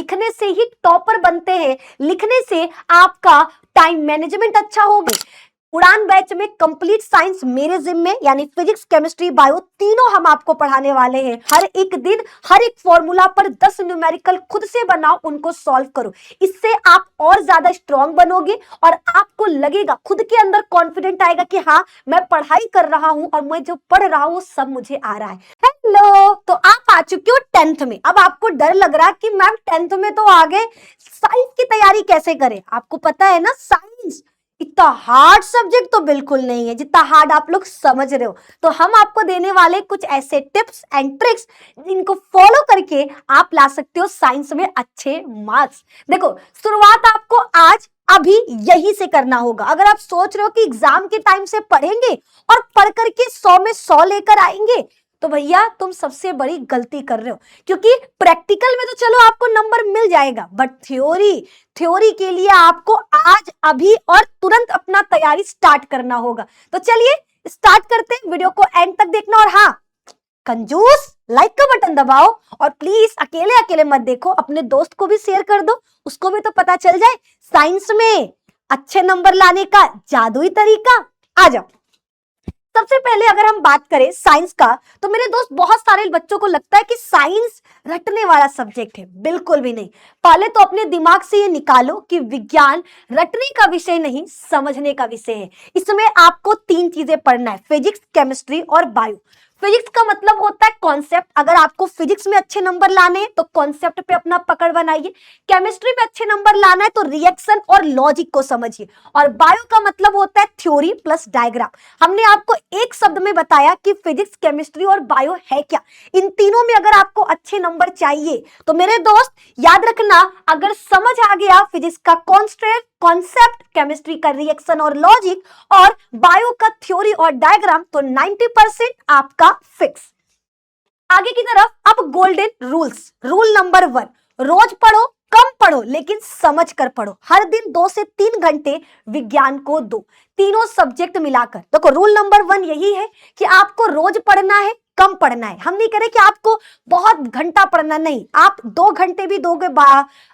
लिखने से ही टॉपर बनते हैं, लिखने से आपका टाइम मैनेजमेंट अच्छा होगा। उड़ान बैच में कंप्लीट साइंस मेरे जिम्मे, यानी फिजिक्स, केमिस्ट्री, बायो तीनों हम आपको पढ़ाने वाले हैं। हर एक दिन हर एक फॉर्मूला पर 10 न्यूमेरिकल खुद से बनाओ, उनको सॉल्व करो। इससे आप और ज्यादा स्ट्रांग बनोगे और आपको लगेगा, खुद के अंदर कॉन्फिडेंट आएगा कि हाँ मैं पढ़ाई कर रहा हूं और मैं जो पढ़ रहा हूं वो सब मुझे आ रहा है। हेलो, तो आप आ चुके हो 10th में। अब आपको डर लग रहा है कि मैम 10th में तो आ गए, साइंस की तैयारी कैसे करें? आपको पता है ना, साइंस इतना हार्ड सब्जेक्ट तो बिल्कुल नहीं है जितना हार्ड आप लोग समझ रहे हो। तो हम आपको देने वाले कुछ ऐसे टिप्स एंड ट्रिक्स जिनको फॉलो करके आप ला सकते हो साइंस में अच्छे मार्क्स। देखो, शुरुआत आपको आज अभी यही से करना होगा। अगर आप सोच रहे हो कि एग्जाम के टाइम से पढ़ेंगे और पढ़ करके 100 में 100 लेकर आएंगे, तो भैया तुम सबसे बड़ी गलती कर रहे हो। क्योंकि प्रैक्टिकल में तो चलो आपको नंबर मिल जाएगा, बट थ्योरी के लिए आपको आज अभी और तुरंत अपना तैयारी स्टार्ट करना होगा। तो चलिए स्टार्ट करते हैं, वीडियो को एंड तक देखना। और हाँ, कंजूस लाइक का बटन दबाओ और प्लीज अकेले अकेले मत देखो, अपने दोस्त को भी शेयर कर दो, उसको भी तो पता चल जाए साइंस में अच्छे नंबर लाने का जादुई तरीका। आ जाओ। सबसे पहले अगर हम बात करें साइंस का, तो मेरे दोस्त बहुत सारे बच्चों को लगता है कि साइंस रटने वाला सब्जेक्ट है। बिल्कुल भी नहीं। पहले तो अपने दिमाग से ये निकालो कि विज्ञान रटने का विषय नहीं, समझने का विषय है। इसमें आपको 3 चीजें पढ़ना है, फिजिक्स, केमिस्ट्री और बायो। फिजिक्स का मतलब होता है कॉन्सेप्ट। अगर आपको फिजिक्स में अच्छे नंबर लाने हैं तो कॉन्सेप्ट पे अपना पकड़ बनाइए। केमिस्ट्री में अच्छे नंबर लाना है तो रिएक्शन और लॉजिक को समझिए। और बायो का मतलब होता है थ्योरी प्लस डायग्राम। हमने आपको एक शब्द में बताया कि फिजिक्स, केमिस्ट्री और बायो है क्या। इन तीनों में अगर आपको अच्छे नंबर चाहिए तो मेरे दोस्त याद रखना, अगर समझ आ गया फिजिक्स का कॉन्सेप्ट, केमिस्ट्री का रिएक्शन और लॉजिक और बायो का थ्योरी और डायग्राम, तो 90% आपका फिक्स। आगे की तरफ अब गोल्डन रूल्स। रूल नंबर 1, रोज पढ़ो, कम पढ़ो लेकिन समझ कर पढ़ो। हर दिन 2 से 3 घंटे विज्ञान को दो, तीनों सब्जेक्ट मिलाकर। देखो, रूल नंबर 1 यही है कि आपको रोज पढ़ना है, कम पढ़ना है। हम नहीं कह रहे कि आपको बहुत घंटा पढ़ना, नहीं, आप 2 घंटे भी दोगे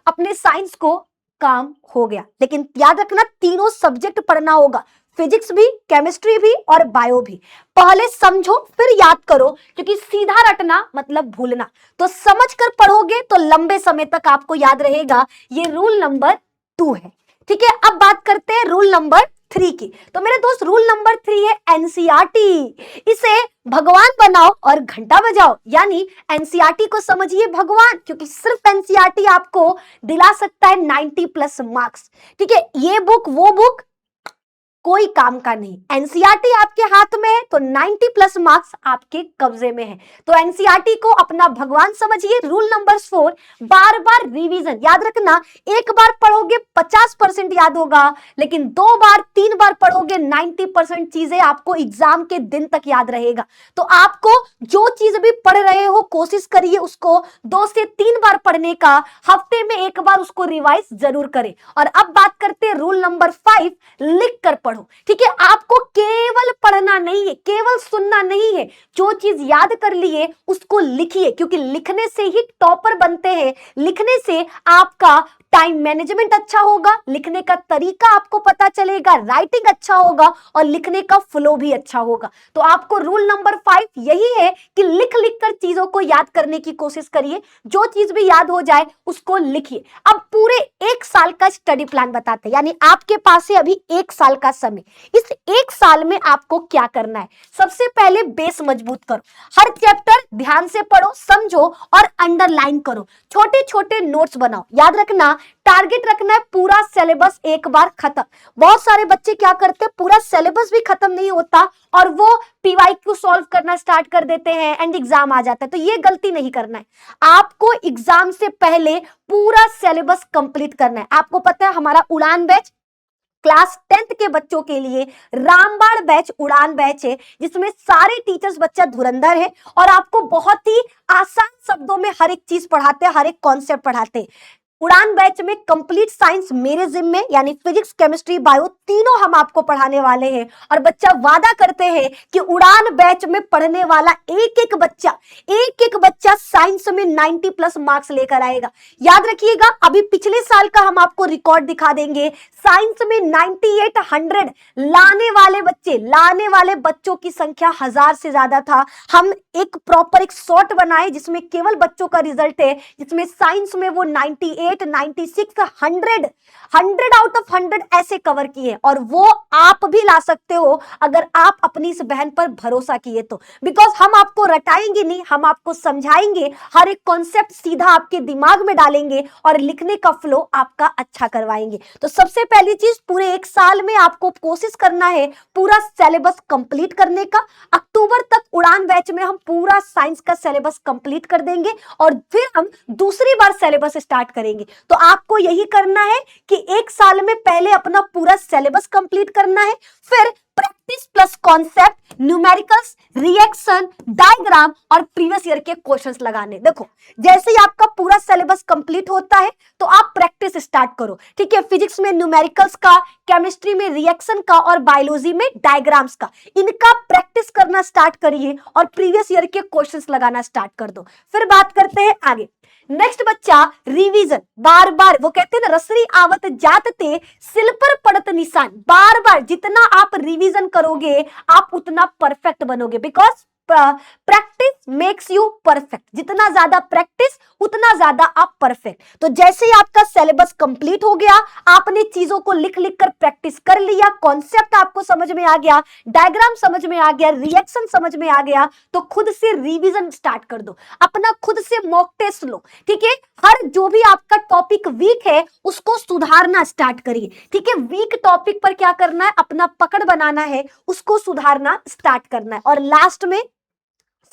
अपने साइंस को, काम हो गया। लेकिन याद रखना, तीनों सब्जेक्ट पढ़ना होगा, फिजिक्स भी, केमिस्ट्री भी और बायो भी। पहले समझो फिर याद करो, क्योंकि सीधा रटना मतलब भूलना। तो समझ कर पढ़ोगे तो लंबे समय तक आपको याद रहेगा। ये रूल नंबर 2 है। ठीक है, अब बात करते हैं रूल नंबर 3 की। तो मेरे दोस्त, रूल नंबर 3 है एनसीईआरटी। इसे भगवान बनाओ और घंटा बजाओ, यानी एनसीईआरटी को समझिए भगवान, क्योंकि सिर्फ एनसीईआरटी आपको दिला सकता है 90+ मार्क्स। ठीक है, ये बुक वो बुक कोई काम का नहीं। एनसीईआरटी आपके हाथ में है तो 90+ मार्क्स आपके कब्जे में है। तो एनसीईआरटी को अपना भगवान समझिए। रूल नंबर 4, बार बार रिवीजन। याद रखना, एक बार पढ़ोगे 50% याद होगा, लेकिन 2 बार 3 बार पढ़ोगे 90% चीजें आपको एग्जाम के दिन तक याद रहेगा। तो आपको जो चीज भी पढ़ रहे हो, कोशिश करिए उसको 2 से 3 बार पढ़ने का, हफ्ते में 1 बार उसको रिवाइज जरूर करें। और अब बात करते हैं रूल नंबर 5, लिख कर पढ़ो। ठीक है, आपको केवल पढ़ना नहीं है, केवल सुनना नहीं है, जो चीज याद कर लिए उसको लिखिए, क्योंकि लिखने से ही टॉपर बनते हैं। लिखने से आपका टाइम मैनेजमेंट अच्छा होगा, लिखने का तरीका आपको पता चलेगा, राइटिंग अच्छा होगा और लिखने का फ्लो भी अच्छा होगा। तो आपको रूल नंबर 5 यही है कि लिख लिख कर चीजों को याद करने की कोशिश करिए, जो चीज भी याद हो जाए उसको लिखिए। अब पूरे 1 साल का स्टडी प्लान बताते हैं, यानी आपके पास है अभी 1 साल का समय। इस 1 साल में आपको क्या करना है? सबसे पहले बेस मजबूत करो, हर चैप्टर ध्यान से पढ़ो, समझो और अंडरलाइन करो। छोटे छोटे नोट्स बनाओ। याद रखना, टारगेट रखना है पूरा सिलेबस एक बार खत्म। बहुत सारे बच्चे क्या करते हैं, पूरा सिलेबस भी खत्म नहीं होता और वो पीवाईक्यू सॉल्व करना स्टार्ट कर देते हैं एंड एग्जाम आ जाता है। तो ये गलती नहीं करना है। आपको एग्जाम से पहले पूरा सिलेबस कंप्लीट करना है। आपको पता है हमारा उड़ान बैच क्लास 10th के बच्चों के लिए रामबाण बैच उड़ान बैच है, जिसमें सारे टीचर्स बच्चा धुरंधर है और आपको बहुत ही आसान शब्दों में हर एक चीज पढ़ाते हैं, हर एक कॉन्सेप्ट पढ़ाते हैं। उड़ान बैच में कंप्लीट साइंस मेरे जिम्मे, यानी फिजिक्स केमिस्ट्री बायो तीनों हम आपको पढ़ाने वाले हैं। और बच्चा वादा करते हैं कि उड़ान बैच में पढ़ने वाला एक एक बच्चा साइंस में 90 प्लस मार्क्स लेकर आएगा। याद रखिएगा, अभी पिछले साल का हम आपको रिकॉर्ड दिखा देंगे। साइंस में 98 100 लाने वाले बच्चों की संख्या 1000 से ज्यादा था। हम एक प्रॉपर एक शॉर्ट बनाए जिसमें केवल बच्चों का रिजल्ट है, जिसमें साइंस में वो 98 96 100 आउट ऑफ 100 ऐसे कवर किए। और वो आप भी ला सकते हो अगर आप अपनी इस बहन पर भरोसा किए तो। बिकॉज हम आपको रटाएंगे नहीं, हम आपको समझाएंगे, हर एक कॉन्सेप्ट सीधा आपके दिमाग में डालेंगे और लिखने का फ्लो आपका अच्छा करवाएंगे। तो सबसे पहली चीज, पूरे एक साल में आपको कोशिश करना है पूरा सिलेबस कंप्लीट करने का। अक्टूबर तक उड़ान बैच में हम पूरा साइंस का सिलेबस कंप्लीट कर देंगे और फिर हम दूसरी बार सिलेबस स्टार्ट करेंगे। तो आपको यही करना है कि एक साल में पहले अपना पूरा सिलेबस कंप्लीट करना है, फिर practice plus concept, numericals, reaction, diagram और प्रीवियस ईयर के क्वेश्चंस लगाने। देखो, जैसे ही आपका पूरा सिलेबस कंप्लीट होता है तो आप प्रैक्टिस स्टार्ट करो, ठीक है। फिजिक्स में न्यूमेरिकल्स का, केमिस्ट्री में रिएक्शन का और बायोलॉजी में डायग्राम्स का, इनका प्रैक्टिस करना स्टार्ट करिए और प्रीवियस ईयर के क्वेश्चंस लगाना स्टार्ट कर दो। फिर बात करते हैं आगे। नेक्स्ट बच्चा, रिवीजन। बार बार वो कहते हैं ना, रसरी आवत जात ते सिल पर पड़त निशान। बार बार जितना आप रिवीजन करोगे आप उतना परफेक्ट बनोगे। Because practice makes you perfect. जितना ज्यादा प्रैक्टिस उतना ज्यादा आप परफेक्ट। तो जैसे ही आपका सिलेबस कंप्लीट हो गया, आपने चीजों को लिख लिख कर प्रैक्टिस कर लिया, कॉन्सेप्ट आपको समझ में आ गया, डायग्राम समझ में आ गया, रिएक्शन समझ में आ गया, तो खुद से रिवीजन स्टार्ट कर दो, अपना खुद से मॉक टेस्ट लो, ठीक है। हर जो भी आपका टॉपिक वीक है उसको सुधारना स्टार्ट करिए, ठीक है। वीक टॉपिक पर क्या करना है, अपना पकड़ बनाना है, उसको सुधारना स्टार्ट करना है। और लास्ट में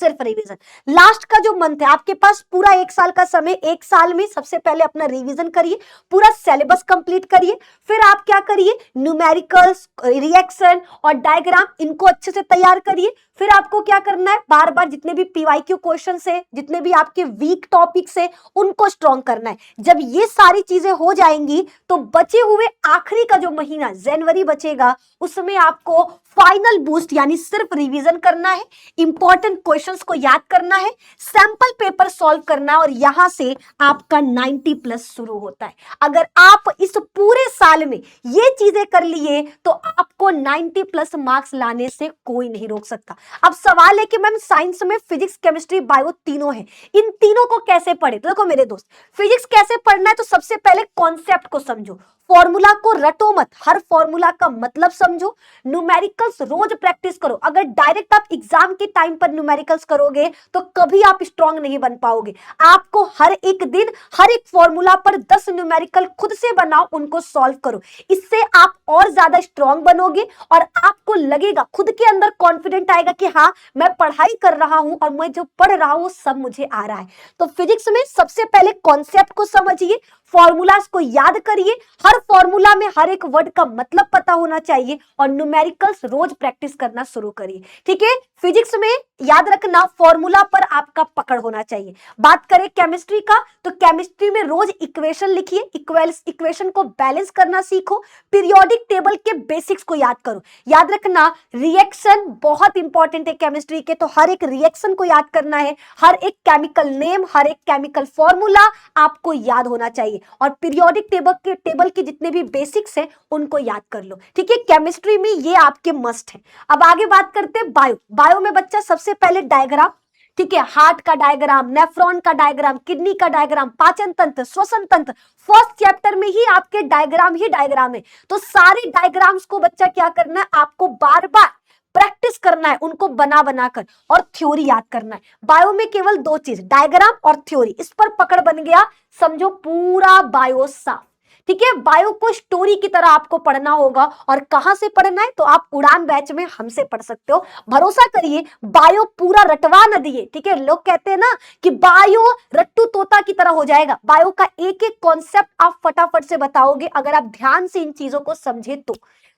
सिर्फ रिवीजन। लास्ट का जो मंथ है, आपके पास पूरा एक साल का समय, एक साल में सबसे पहले अपना रिवीजन करिए, पूरा सिलेबस कंप्लीट करिए, फिर आप क्या करिए, न्यूमेरिकल्स, रिएक्शन और डायग्राम इनको अच्छे से तैयार करिए। फिर आपको क्या करना है, बार बार जितने भी पीवाईक्यू क्वेश्चन है, जितने भी आपके वीक टॉपिक्स है, उनको स्ट्रॉन्ग करना है। जब ये सारी चीजें हो जाएंगी तो बचे हुए आखिरी का जो महीना जनवरी बचेगा, उसमें आपको फाइनल बूस्ट यानी सिर्फ रिवीजन करना है, इंपॉर्टेंट क्वेश्चंस को याद करना है, सैंपल पेपर सॉल्व करना है और यहां से आपका 90 प्लस शुरू होता है। अगर आप इस पूरे साल में ये चीजें कर लिए तो आपको 90 प्लस मार्क्स लाने से कोई नहीं रोक सकता। अब सवाल है कि मैम साइंस में फिजिक्स केमिस्ट्री बायो तीनों है, इन तीनों को कैसे पढ़े। तो देखो मेरे दोस्त, फिजिक्स कैसे पढ़ना है, तो सबसे पहले कॉन्सेप्ट को समझो, फॉर्मूला को रटो मत, हर फॉर्मूला का मतलब समझो। न्यूमेरिकल्स रोज प्रैक्टिस करो। अगर डायरेक्ट आप एग्जाम के टाइम पर न्यूमेरिकल्स करोगे तो कभी आप स्ट्रांग नहीं बन पाओगे। आपको हर एक दिन हर एक फॉर्मूला पर 10 न्यूमेरिकल खुद से बनाओ, उनको सॉल्व करो। इससे आप और ज्यादा स्ट्रांग बनोगे और आपको लगेगा, खुद के अंदर कॉन्फिडेंट आएगा कि हाँ मैं पढ़ाई कर रहा हूं और मैं जो पढ़ रहा हूं वो सब मुझे आ रहा है। तो फिजिक्स में सबसे पहले कॉन्सेप्ट को समझिए, फॉर्मूलाज को याद करिए, हर फॉर्मूला में हर एक वर्ड का मतलब पता होना चाहिए और न्यूमेरिकल्स रोज प्रैक्टिस करना शुरू करिए, ठीक है। फिजिक्स में याद रखना, फॉर्मूला पर आपका पकड़ होना चाहिए। बात करें केमिस्ट्री का, तो केमिस्ट्री में रोज इक्वेशन लिखिए, इक्वेशन को बैलेंस करना सीखो, पीरियोडिक टेबल के बेसिक्स को याद करो। याद रखना रिएक्शन बहुत इंपॉर्टेंट है केमिस्ट्री के, तो हर एक रिएक्शन को याद करना है, हर एक केमिकल नेम, हर एक केमिकल फॉर्मूला आपको याद होना चाहिए और पीरियोडिक टेबल के जितने भी बेसिक्स हैं उनको याद कर लो, ठीक है। केमिस्ट्री में ये आपके मस्ट है। अब आगे बात करते हैं बायो में बच्चा सबसे पहले डायग्राम, ठीक है, हार्ट का डायग्राम, नेफ्रॉन का डायग्राम, किडनी का डायग्राम, पाचन तंत्र, श्वसन तंत्र, फर्स्ट चैप्टर में ही आपके डायग्राम ही डायग्राम है। तो सारे डायग्राम्स को बच्चा क्या करना है, आपको बार बार प्रैक्टिस करना है, उनको बना बनाकर, और थ्योरी याद करना है। बायो में केवल दो चीज, डायग्राम और थ्योरी, इस पर पकड़ बन गया, समझो पूरा बायो साफ, ठीक है। बायो को स्टोरी की तरह आपको पढ़ना होगा और कहां से पढ़ना है, तो आप उड़ान बैच में हमसे पढ़ सकते हो। भरोसा करिए, बायो पूरा रटवा न दिए, ठीक है। लोग कहते हैं ना कि बायो रट्टू तोता की तरह हो जाएगा, बायो का एक एक कॉन्सेप्ट आप फटाफट से बताओगे अगर आप ध्यान से इन चीजों को समझे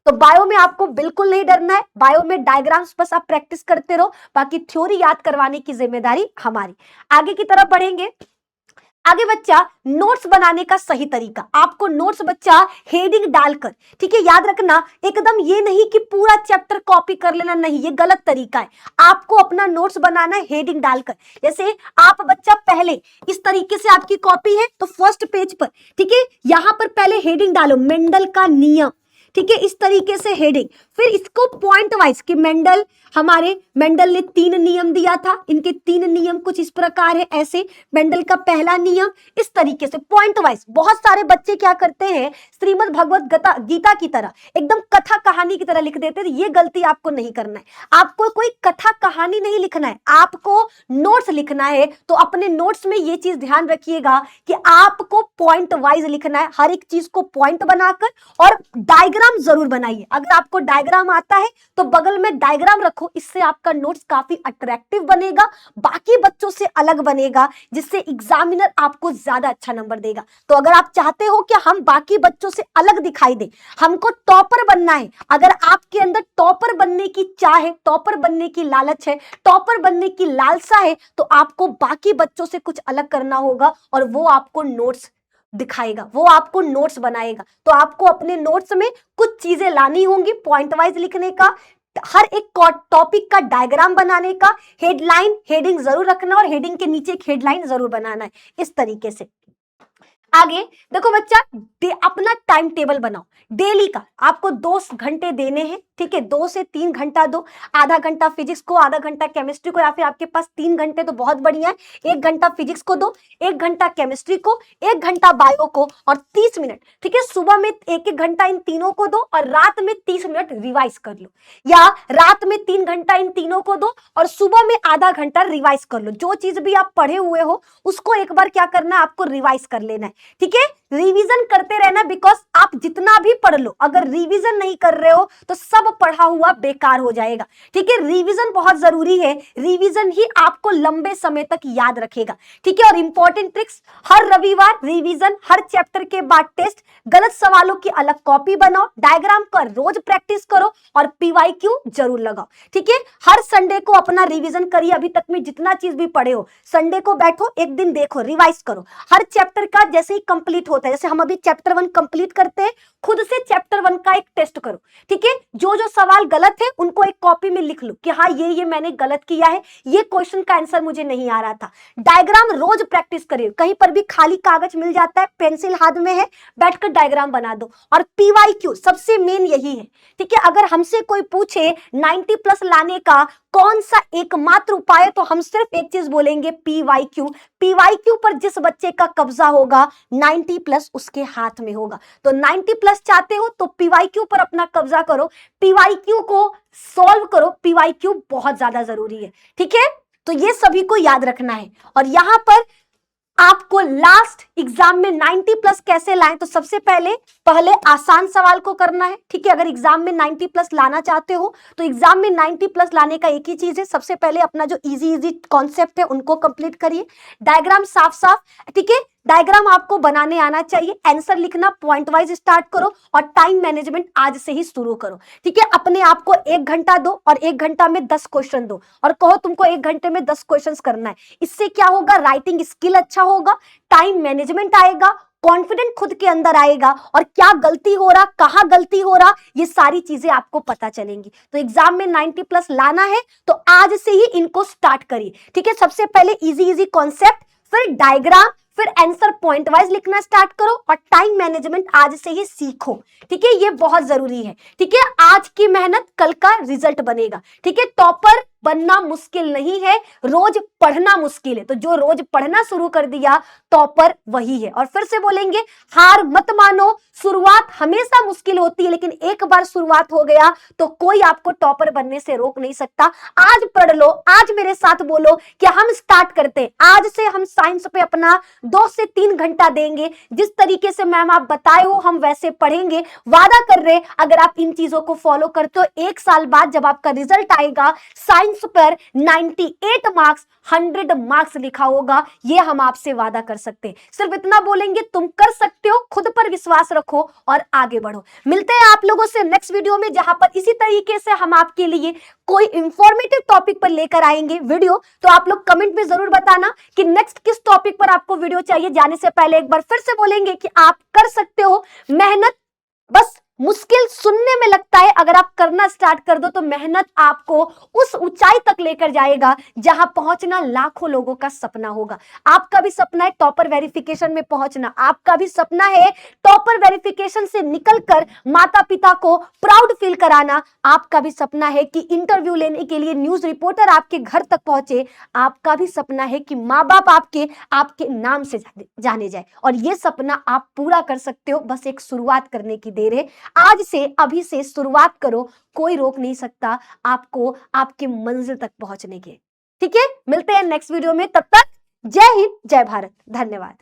तो बायो में आपको बिल्कुल नहीं डरना है। बायो में डायग्राम्स बस आप प्रैक्टिस करते रहो, बाकी थ्योरी याद करवाने की जिम्मेदारी हमारी। आगे की तरफ बढ़ेंगे। आगे बच्चा नोट्स बनाने का सही तरीका, आपको नोट्स बच्चा हेडिंग डालकर, ठीक है, याद रखना एकदम ये नहीं कि पूरा चैप्टर कॉपी कर लेना, नहीं, ये गलत तरीका है। आपको अपना नोट्स बनाना है हेडिंग डालकर। जैसे आप बच्चा पहले इस तरीके से आपकी कॉपी है तो फर्स्ट पेज पर, ठीक है, यहां पर पहले हेडिंग डालो मेंडल का नियम, ठीक है, इस तरीके से हेडिंग, फिर इसको पॉइंट वाइज कि मेंडल ने 3 नियम दिया था, इनके 3 नियम कुछ इस प्रकार है, ऐसे मेंडल का पहला नियम, इस तरीके से पॉइंट वाइज। बहुत सारे बच्चे क्या करते हैं, श्रीमद् भगवत गीता की तरह एकदम कथा कहानी की तरह लिख देते हैं। ये गलती आपको नहीं करना है। आपको कोई कथा कहानी नहीं लिखना है, आपको नोट्स लिखना है। तो अपने नोट्स में ये चीज ध्यान रखिएगा कि आपको पॉइंट वाइज लिखना है, हर एक चीज को पॉइंट बनाकर, और डायग्राम जरूर बनाइए। अगर आपको डायग्राम आता है तो बगल में डायग्राम रखो, इससे आपका नोट्स काफी अट्रैक्टिव बनेगा, बाकी बच्चों से अलग बनेगा, जिससे एग्जामिनर आपको ज्यादा अच्छा नंबर देगा। तो अगर आप चाहते हो कि हम बाकी बच्चों से अलग दिखाई दे, हमको टॉपर बनना है, अगर आपके अंदर टॉपर बनने की चाह है, टॉपर बनने की लालच है, टॉपर बनने की लालसा है, तो आपको बाकी बच्चों से कुछ अलग करना होगा, और वो आपको नोट्स दिखाएगा, वो आपको नोट्स बनाएगा। तो आपको अपने नोट्स में कुछ चीजें लानी होंगी, पॉइंट वाइज लिखने का, हर एक टॉपिक का डायग्राम बनाने का, हेडलाइन हेडिंग जरूर रखना, और हेडिंग के नीचे एक हेडलाइन जरूर बनाना है, इस तरीके से। आगे देखो बच्चा, अपना टाइम टेबल बनाओ डेली का। आपको 2 घंटे देने हैं, ठीक है, 2 से 3 घंटा दो, आधा घंटा फिजिक्स को, आधा घंटा केमिस्ट्री को, या फिर आपके पास 3 घंटे तो बहुत बढ़िया है, 1 घंटा फिजिक्स को दो, 1 घंटा केमिस्ट्री को, 1 घंटा बायो को, और 30 मिनट, ठीक है, सुबह में 1-1 घंटा इन तीनों को दो, और रात में 30 मिनट रिवाइज कर लो, या रात में 3 घंटा इन तीनों को दो, और सुबह में आधा घंटा रिवाइज कर लो। जो चीज भी आप पढ़े हुए हो उसको एक बार क्या करना है, आपको रिवाइज कर लेना है, ठीक है, रिवीजन करते रहना, बिकॉज आप जितना भी पढ़ लो, अगर रिवीजन नहीं कर रहे हो तो सब पढ़ा हुआ बेकार हो जाएगा, ठीक है। रिवीजन बहुत जरूरी है, रिवीजन ही आपको लंबे समय तक याद रखेगा, ठीक है। और इंपॉर्टेंट ट्रिक्स, हर रविवार रिवीजन, हर चैप्टर के बाद टेस्ट, गलत सवालों की अलग कॉपी बनाओ, डायग्राम का रोज प्रैक्टिस करो, और पीवाईक्यू जरूर लगाओ, ठीक है। हर संडे को अपना रिवीजन करिए, अभी तक में जितना चीज भी पढ़े हो, संडे को बैठो, एक दिन देखो, रिवाइज करो, हर चैप्टर का जैसे ही कंप्लीट होता है, जैसे हम अभी चैप्टर 1 कंप्लीट करते हैं, खुद से चैप्टर 1 का एक टेस्ट करो, ठीक है। जो जो सवाल गलत है उनको एक कॉपी में लिख लो कि हाँ ये मैंने गलत किया है, ये क्वेश्चन का आंसर मुझे नहीं आ रहा था। डायग्राम रोज प्रैक्टिस करिए, कहीं पर भी खाली कागज मिल जाता है, पेंसिल हाथ में है, बैठकर डायग्राम बना दो। और पीवाईक्यू सबसे मेन यही है, ठीक है। अगर हमसे कोई पूछे 90+ लाने का कौन सा एकमात्र उपाय है, तो हम सिर्फ एक चीज बोलेंगे, पीवाईक्यू। पीवाईक्यू पर जिस बच्चे का कब्जा होगा 90+ उसके हाथ में होगा। तो 90+ चाहते हो तो पीवाईक्यू पर अपना कब्जा करो, पीवाईक्यू को सॉल्व करो, पीवाईक्यू बहुत ज्यादा जरूरी है, ठीक है। तो ये सभी को याद रखना है। और यहां पर आपको लास्ट एग्जाम में 90+ कैसे लाएं, तो सबसे पहले आसान सवाल को करना है, ठीक है। अगर एग्जाम में 90+ लाना चाहते हो तो एग्जाम में 90+ लाने का एक ही चीज है, सबसे पहले अपना जो इजी कॉन्सेप्ट है उनको कंप्लीट करिए, डायग्राम साफ साफ, ठीक है, डायग्राम आपको बनाने आना चाहिए, आंसर लिखना पॉइंट वाइज स्टार्ट करो, और टाइम मैनेजमेंट आज से ही शुरू करो, ठीक है। अपने आप को 1 घंटा दो, और 1 घंटा में 10 क्वेश्चन दो, और कहो तुमको 1 घंटे में 10 क्वेश्चन करना है। इससे क्या होगा, राइटिंग स्किल अच्छा होगा, टाइम मैनेजमेंट आएगा, कॉन्फिडेंट खुद के अंदर आएगा, और क्या गलती हो रहा, कहां गलती हो रहा, ये सारी चीजें आपको पता चलेंगी। तो एग्जाम में 90+ लाना है तो आज से ही इनको स्टार्ट करिए, ठीक है। सबसे पहले इजी कॉन्सेप्ट, फिर डायग्राम, फिर आंसर पॉइंट वाइज लिखना स्टार्ट करो, और टाइम मैनेजमेंट आज से ही सीखो, ठीक है। ये बहुत जरूरी है, ठीक है। आज की मेहनत कल का रिजल्ट बनेगा, ठीक है। टॉपर बनना मुश्किल नहीं है, रोज पढ़ना मुश्किल है। तो जो रोज पढ़ना शुरू कर दिया टॉपर वही है। और फिर से बोलेंगे, हार मत मानो, शुरुआत हमेशा मुश्किल होती है, लेकिन एक बार शुरुआत हो गया तो कोई आपको टॉपर बनने से रोक नहीं सकता। आज पढ़ लो, आज मेरे साथ बोलो कि हम स्टार्ट करते हैं, आज से हम साइंस पे अपना 2 से 3 घंटा देंगे, जिस तरीके से मैम आप बताए हो हम वैसे पढ़ेंगे, वादा कर रहे। अगर आप इन चीजों को फॉलो करते हो, 1 साल बाद जब आपका रिजल्ट आएगा, साइंस साइंस पर 98 मार्क्स 100 मार्क्स लिखा होगा, ये हम आपसे वादा कर सकते हैं। सिर्फ इतना बोलेंगे, तुम कर सकते हो, खुद पर विश्वास रखो और आगे बढ़ो। मिलते हैं आप लोगों से नेक्स्ट वीडियो में, जहां पर इसी तरीके से हम आपके लिए कोई इंफॉर्मेटिव टॉपिक पर लेकर आएंगे वीडियो। तो आप लोग कमेंट में जरूर बताना कि नेक्स्ट किस टॉपिक पर आपको वीडियो चाहिए। जाने से पहले एक बार फिर से बोलेंगे कि आप कर सकते हो। मेहनत बस मुश्किल सुनने में लगता है, अगर आप करना स्टार्ट कर दो तो मेहनत आपको उस ऊंचाई तक लेकर जाएगा जहां पहुंचना लाखों लोगों का सपना होगा। आपका भी सपना है टॉपर वेरिफिकेशन में पहुंचना, आपका भी सपना है टॉपर वेरिफिकेशन से निकलकर माता पिता को प्राउड फील कराना, आपका भी सपना है कि इंटरव्यू लेने के लिए न्यूज रिपोर्टर आपके घर तक पहुंचे, आपका भी सपना है कि माँ बाप आपके नाम से जाने जाए। और ये सपना आप पूरा कर सकते हो, बस एक शुरुआत करने की देर है। आज से, अभी से शुरुआत करो, कोई रोक नहीं सकता आपको आपके मंजिल तक पहुंचने के। ठीक है, मिलते हैं नेक्स्ट वीडियो में, तब तक जय हिंद जय भारत, धन्यवाद।